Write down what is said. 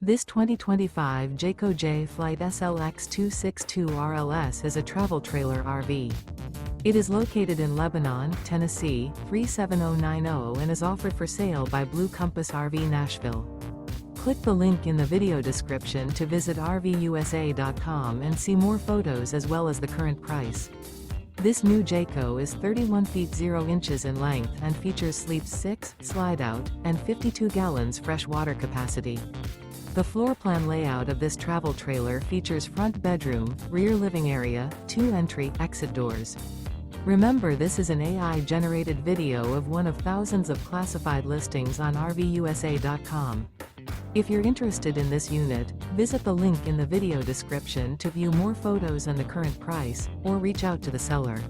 This 2025 Jayco Jay Flight SLX 262 RLS is a travel trailer RV. It is located in Lebanon, Tennessee, 37090 and is offered for sale by Blue Compass RV Nashville. Click the link in the video description to visit RVUSA.com and see more photos as well as the current price. This new Jayco is 31 feet 0 inches in length and features sleeps 6, slide-out, and 52 gallons fresh water capacity. The floor plan layout of this travel trailer features front bedroom, rear living area, 2 entry/exit doors. Remember, this is an AI-generated video of one of thousands of classified listings on RVUSA.com. If you're interested in this unit, visit the link in the video description to view more photos and the current price, or reach out to the seller.